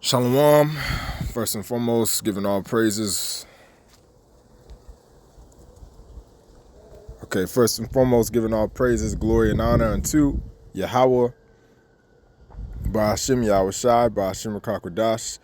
Shalom. First and foremost, giving all praises. First and foremost, giving all praises, glory, and honor unto Yahweh, Ba'ashim Yahweh Shai, Ba'ashim Rakakwadash.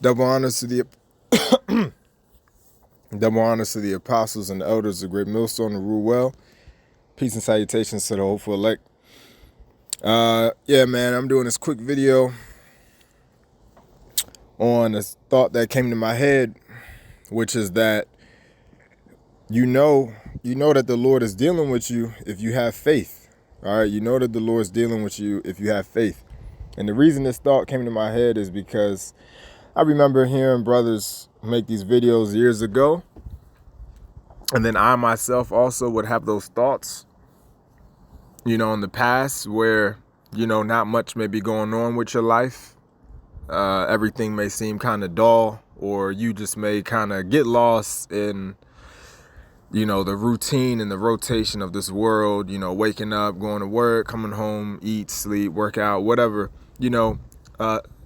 Double honors to the apostles and the elders of Great Millstone to rule well. Peace and salutations to the hopeful elect. Yeah, man, I'm doing this quick video on a thought that came to my head, which is that you know that the Lord is dealing with you if you have faith. All right, you know that the Lord is dealing with you if you have faith. And the reason this thought came to my head is because I remember hearing brothers make these videos years ago, and then I myself also would have those thoughts, in the past where, not much may be going on with your life. Everything may seem kind of dull, or you just may kind of get lost in, the routine and the rotation of this world, waking up, going to work, coming home, eat, sleep, work out, whatever,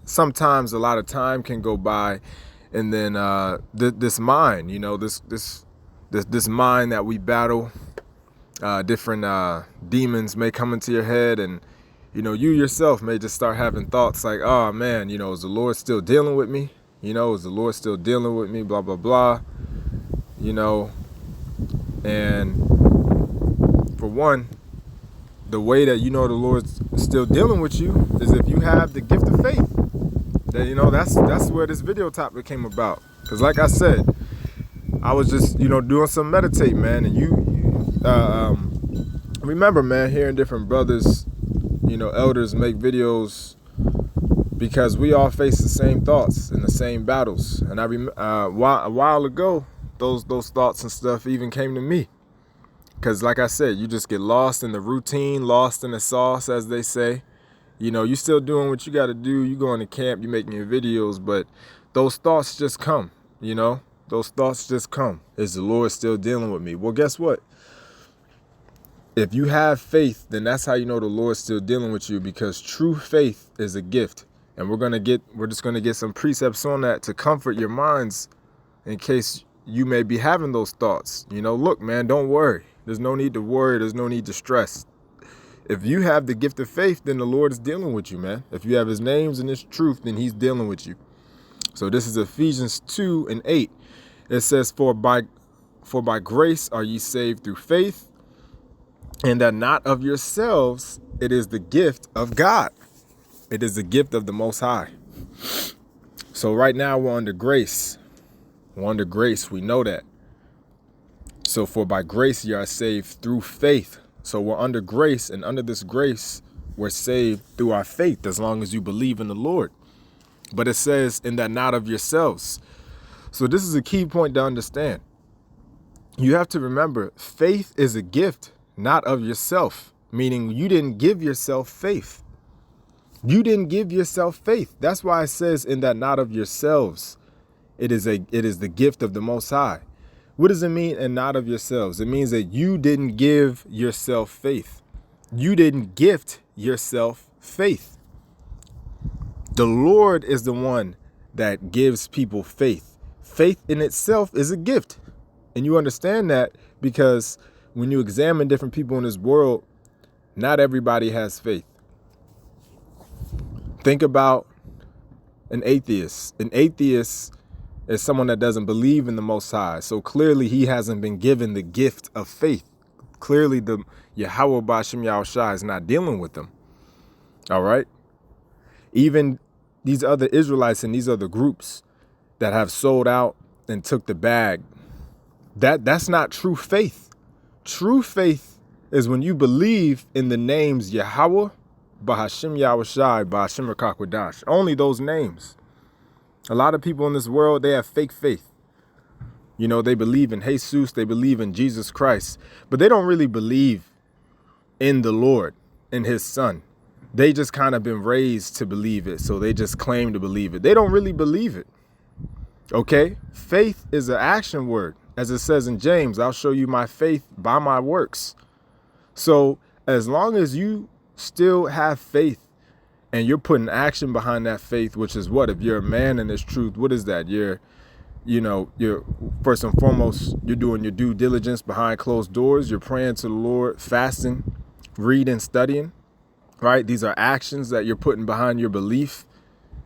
sometimes a lot of time can go by, and then this mind, this mind that we battle, different demons may come into your head, and you yourself may just start having thoughts like, oh man, is the Lord still dealing with me? Is the Lord still dealing with me? Blah, blah, blah. And for one, the way that the Lord's still dealing with you is if you have the gift of faith. That, that's where this video topic came about. Because like I said, I was just, doing some meditating, man. And you remember, man, hearing different brothers, elders make videos, because we all face the same thoughts and the same battles. And I a while ago, those thoughts and stuff even came to me. Because like I said, you just get lost in the routine, lost in the sauce, as they say. You still doing what you got to do. You going to camp, you making your videos, but those thoughts just come, Those thoughts just come. Is the Lord still dealing with me? Well, guess what? If you have faith, then that's how you know the Lord's still dealing with you, because true faith is a gift. And we're just going to get some precepts on that to comfort your minds in case you may be having those thoughts. Look, man, don't worry. There's no need to worry. There's no need to stress. If you have the gift of faith, then the Lord is dealing with you, man. If you have his names and his truth, then he's dealing with you. So this is Ephesians 2:8. It says, For by grace are ye saved through faith, and that not of yourselves, it is the gift of God. It is the gift of the Most High. So right now we're under grace. We're under grace. We know that. So for by grace you are saved through faith. So we're under grace, and under this grace, we're saved through our faith, as long as you believe in the Lord. But it says, in that not of yourselves. So this is a key point to understand. You have to remember, faith is a gift, not of yourself, meaning you didn't give yourself faith. You didn't give yourself faith. That's why it says, in that not of yourselves. It is the gift of the Most High. What does it mean, and not of yourselves? It means that you didn't give yourself faith. You didn't gift yourself faith. The Lord is the one that gives people faith. Faith in itself is a gift. And you understand that because when you examine different people in this world, not everybody has faith. Think about an atheist. An atheist is someone that doesn't believe in the Most High. So clearly he hasn't been given the gift of faith. Clearly the Yahweh Ba'ashim Yahweh Shai is not dealing with them. All right. Even these other Israelites and these other groups that have sold out and took the bag, that's not true faith. True faith is when you believe in the names Yahweh, Ba'ashim Yahweh Shai, Ba'ashim Rakakwadash. Only those names. A lot of people in this world, they have fake faith. They believe in Jesus, they believe in Jesus Christ, but they don't really believe in the Lord, in his son. They just kind of been raised to believe it, so they just claim to believe it. They don't really believe it. Okay? Faith is an action word. As it says in James, I'll show you my faith by my works. So as long as you still have faith and you're putting action behind that faith, which is what? If you're a man in this truth, what is that? You're first and foremost, you're doing your due diligence behind closed doors. You're praying to the Lord, fasting, reading, studying, right? These are actions that you're putting behind your belief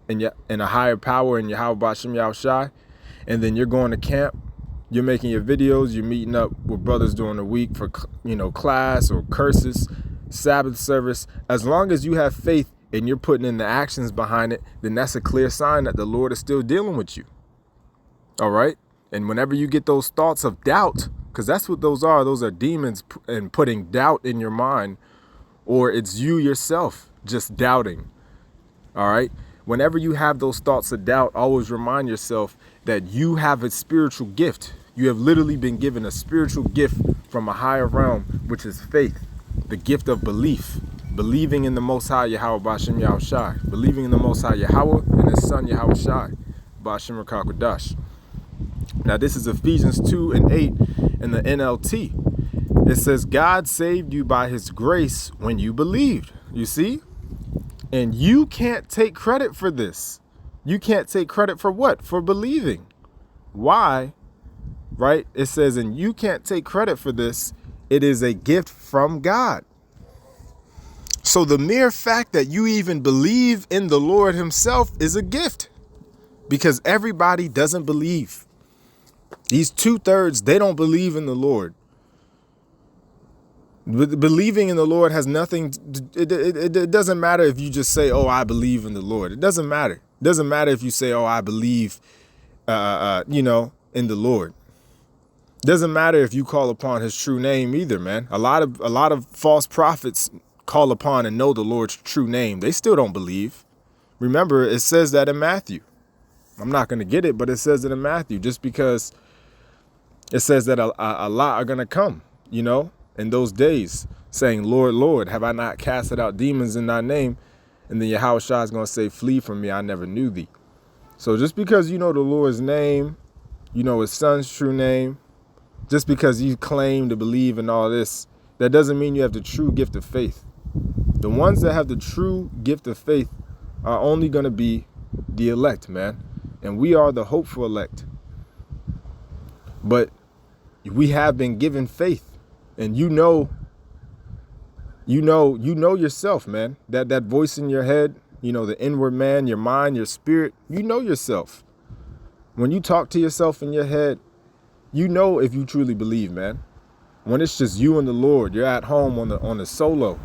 in a higher power in Yahweh Ba'Shem Yahushai. And then you're going to camp. You're making your videos. You're meeting up with brothers during the week for, class or curses, Sabbath service. As long as you have faith and you're putting in the actions behind it, then that's a clear sign that the Lord is still dealing with you. All right. And whenever you get those thoughts of doubt, because that's what those are demons and putting doubt in your mind, or it's you yourself just doubting. All right. Whenever you have those thoughts of doubt, always remind yourself that you have a spiritual gift. You have literally been given a spiritual gift from a higher realm, which is faith, the gift of belief, believing in the Most High Yahweh Ba'Shem Yahushai, believing in the Most High Yahweh and His Son Yahushai Ba'Shem Rakakadash. Now this is Ephesians 2:8 in the NLT. It says, God saved you by His grace when you believed. You see? And you can't take credit for this. You can't take credit for what? For believing. Why? Right? It says, and you can't take credit for this. It is a gift from God. So the mere fact that you even believe in the Lord Himself is a gift, because everybody doesn't believe. These 2/3, they don't believe in the Lord. Believing in the Lord has nothing. It doesn't matter if you just say, "Oh, I believe in the Lord." It doesn't matter. It doesn't matter if you say, "Oh, I believe," in the Lord. It doesn't matter if you call upon His true name either, man. A lot of false prophets call upon and know the Lord's true name. They still don't believe. Remember, it says that in Matthew. I'm not going to get it, but it says it in Matthew. Just because it says that a lot are going to come, in those days, saying, Lord, Lord, have I not casted out demons in thy name? And then Yahushua is going to say, flee from me, I never knew thee. So just because you know the Lord's name, you know His Son's true name, just because you claim to believe in all this, that doesn't mean you have the true gift of faith. The ones that have the true gift of faith are only going to be the elect, man. And we are the hopeful elect. But we have been given faith. And you know yourself, man. That voice in your head, the inward man, your mind, your spirit, you know yourself. When you talk to yourself in your head, you know if you truly believe, man. When it's just you and the Lord, you're at home on the solo,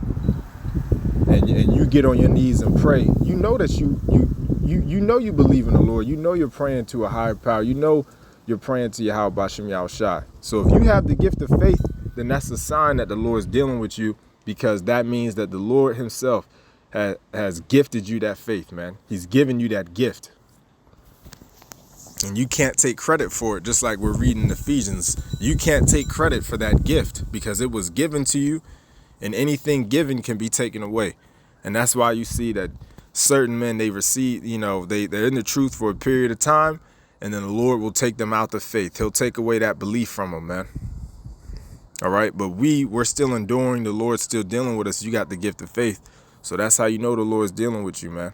and you get on your knees and pray, you know that you believe in the Lord. You know you're praying to a higher power. You know you're praying to Yahweh Ba'Shem Yahushai. So if you have the gift of faith, then that's a sign that the Lord is dealing with you, because that means that the Lord Himself has gifted you that faith, man. He's given you that gift. And you can't take credit for it, just like we're reading in Ephesians. You can't take credit for that gift because it was given to you, and anything given can be taken away. And that's why you see that certain men, they receive, they're in the truth for a period of time, and then the Lord will take them out the faith. He'll take away that belief from them, man. All right. But we're still enduring. The Lord's still dealing with us. You got the gift of faith. So that's how you know the Lord's dealing with you, man.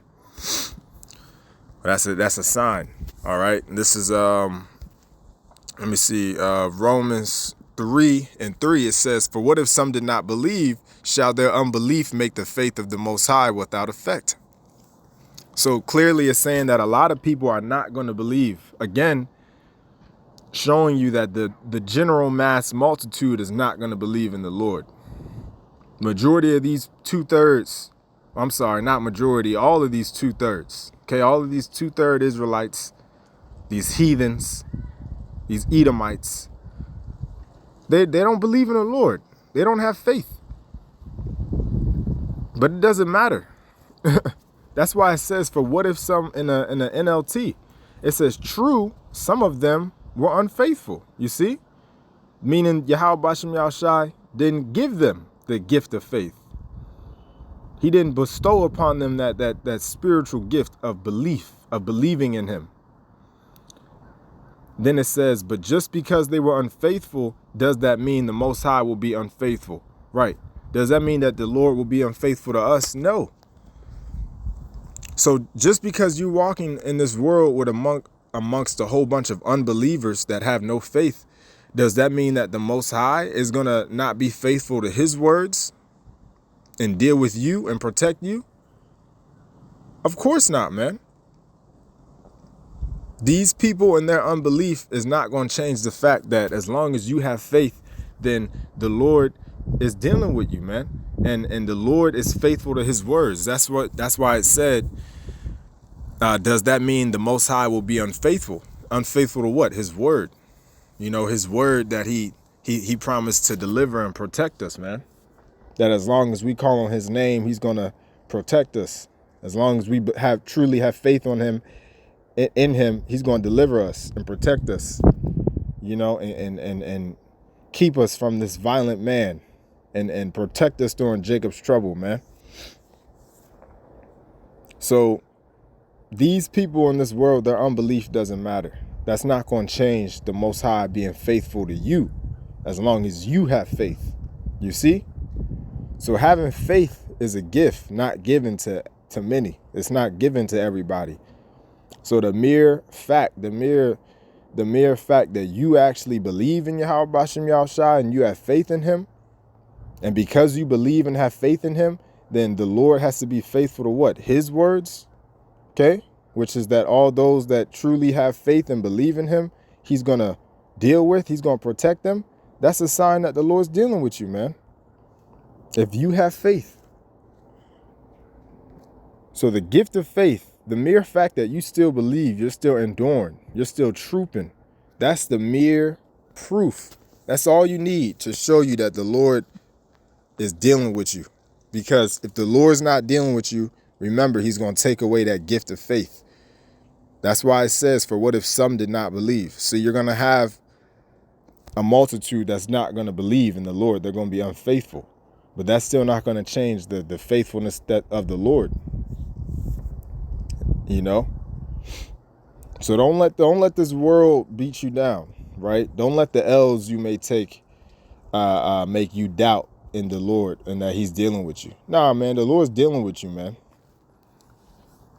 That's a sign. All right. This is, let me see, Romans 3:3. It says, for what if some did not believe? Shall their unbelief make the faith of the Most High without effect? So clearly it's saying that a lot of people are not going to believe. Again, showing you that the general mass multitude is not going to believe in the Lord. Majority of these 2/3, I'm sorry, not majority, all of these 2/3, okay, all of these 2/3 Israelites, these heathens, these Edomites, they don't believe in the Lord. They don't have faith. But it doesn't matter. That's why it says, for what if some, in the NLT, it says, true, some of them were unfaithful, you see? Meaning Yahweh Ba'Shem Yahushai didn't give them the gift of faith. He didn't bestow upon them that spiritual gift of belief, of believing in Him. Then it says, but just because they were unfaithful, does that mean the Most High will be unfaithful? Right. Does that mean that the Lord will be unfaithful to us? No. So just because you're walking in this world with amongst a whole bunch of unbelievers that have no faith, does that mean that the Most High is going to not be faithful to his words and deal with you and protect you? Of course not, man. These people and their unbelief is not going to change the fact that as long as you have faith, then the Lord is dealing with you, man. And the Lord is faithful to his words. That's why it said, does that mean the Most High will be unfaithful? Unfaithful to what? His word. You know, his word that he promised to deliver and protect us, man. That as long as we call on his name, he's going to protect us. As long as we truly have faith on him, in him, he's going to deliver us and protect us, you know, and keep us from this violent man and protect us during Jacob's trouble, man. So these people in this world, their unbelief doesn't matter. That's not going to change the Most High being faithful to you as long as you have faith. You see? So having faith is a gift, not given to many. It's not given to everybody. So the mere fact that you actually believe in Yahweh Bashim Yahushua and you have faith in him, and because you believe and have faith in him, then the Lord has to be faithful to what? His words, okay? Which is that all those that truly have faith and believe in him, he's going to deal with, he's going to protect them. That's a sign that the Lord's dealing with you, man. If you have faith. So the gift of faith, the mere fact that you still believe, you're still enduring, you're still trooping, that's the mere proof. That's all you need to show you that the Lord is dealing with you. Because if the Lord's not dealing with you, remember, he's going to take away that gift of faith. That's why it says, for what if some did not believe? So you're going to have a multitude that's not going to believe in the Lord. They're going to be unfaithful. But that's still not going to change the faithfulness of the Lord. You know? So don't let this world beat you down, right? Don't let the L's you may take make you doubt in the Lord and that he's dealing with you. Nah, man, the Lord's dealing with you, man.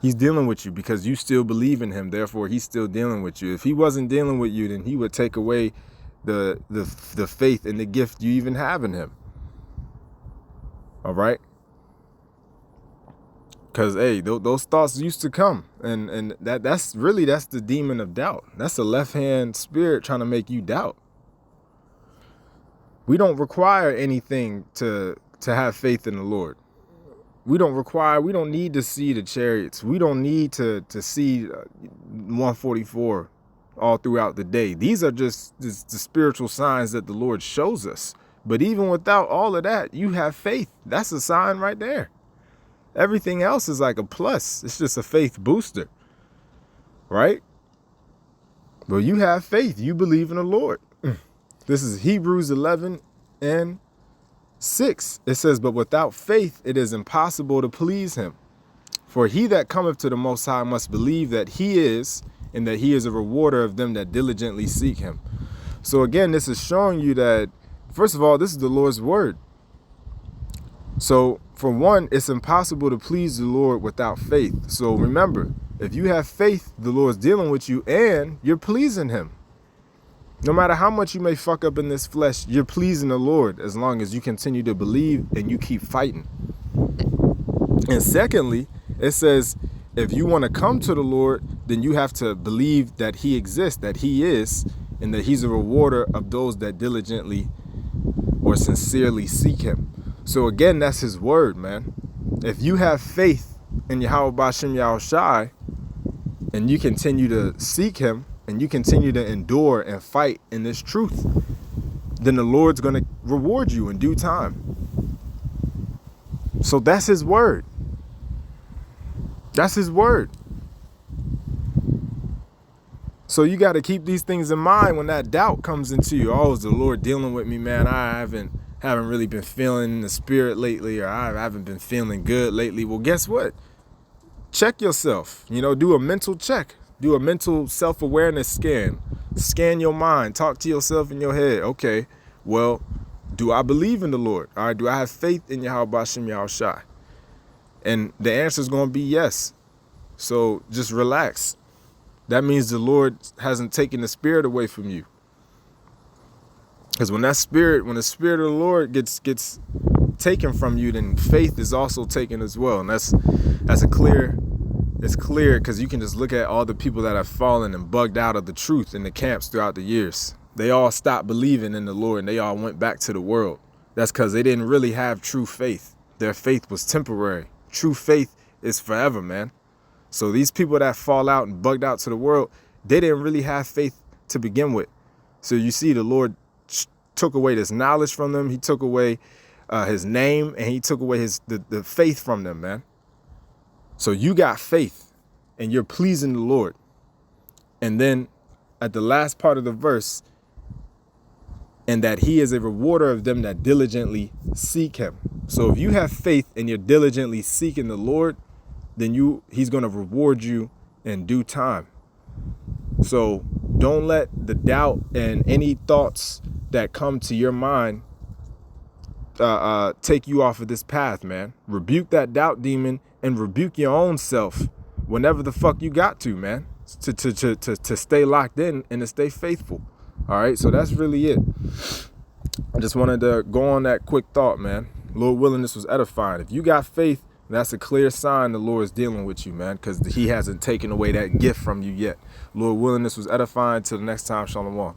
He's dealing with you because you still believe in him. Therefore, he's still dealing with you. If he wasn't dealing with you, then he would take away the faith and the gift you even have in him. All right? Because, hey, those thoughts used to come. And that's the demon of doubt. That's the left-hand spirit trying to make you doubt. We don't require anything to have faith in the Lord. We don't need to see the chariots. We don't need to see 144 all throughout the day. These are just the spiritual signs that the Lord shows us. But even without all of that, you have faith. That's a sign right there. Everything else is like a plus. It's just a faith booster, right? But you have faith. You believe in the Lord. This is Hebrews 11:6. It says, but without faith, it is impossible to please him. For he that cometh to the Most High must believe that he is, and that he is a rewarder of them that diligently seek him. So again, this is showing you that, first of all, this is the Lord's word. So for one, it's impossible to please the Lord without faith. So remember, if you have faith, the Lord's dealing with you and you're pleasing him. No matter how much you may fuck up in this flesh, you're pleasing the Lord as long as you continue to believe and you keep fighting. And secondly, it says, if you want to come to the Lord, then you have to believe that he exists, that he is, and that he's a rewarder of those that diligently or sincerely seek him. So again, that's his word, man. If you have faith in Yahweh Bashim Yahushai and you continue to seek him and you continue to endure and fight in this truth, then the Lord's going to reward you in due time. So that's his word. That's his word. So you got to keep these things in mind when that doubt comes into you. Oh, is the Lord dealing with me, man? I haven't really been feeling the spirit lately, or I haven't been feeling good lately. Well, guess what? Check yourself. You know, do a mental check. Do a mental self-awareness scan. Scan your mind. Talk to yourself in your head. Okay, well, do I believe in the Lord? All right, do I have faith in Yahweh Bashim Yahushai? And the answer is going to be yes. So just relax. That means the Lord hasn't taken the spirit away from you. Because when the spirit of the Lord gets taken from you, then faith is also taken as well. And it's clear because you can just look at all the people that have fallen and bugged out of the truth in the camps throughout the years. They all stopped believing in the Lord and they all went back to the world. That's because they didn't really have true faith. Their faith was temporary. True faith is forever, man. So these people that fall out and bugged out to the world, they didn't really have faith to begin with. So you see, the Lord took away this knowledge from them. He took away his name, and he took away the faith from them, man. So you got faith and you're pleasing the Lord. And then at the last part of the verse, and that he is a rewarder of them that diligently seek him. So if you have faith and you're diligently seeking the Lord, then he's going to reward you in due time. So don't let the doubt and any thoughts that come to your mind take you off of this path, man. Rebuke that doubt demon and rebuke your own self whenever the fuck you got to, man, to stay locked in and to stay faithful. All right, so that's really it. I just wanted to go on that quick thought, man. Lord willing, this was edifying. If you got faith, that's a clear sign the Lord is dealing with you, man, because he hasn't taken away that gift from you yet. Lord willing, this was edifying. Till the next time, shalom.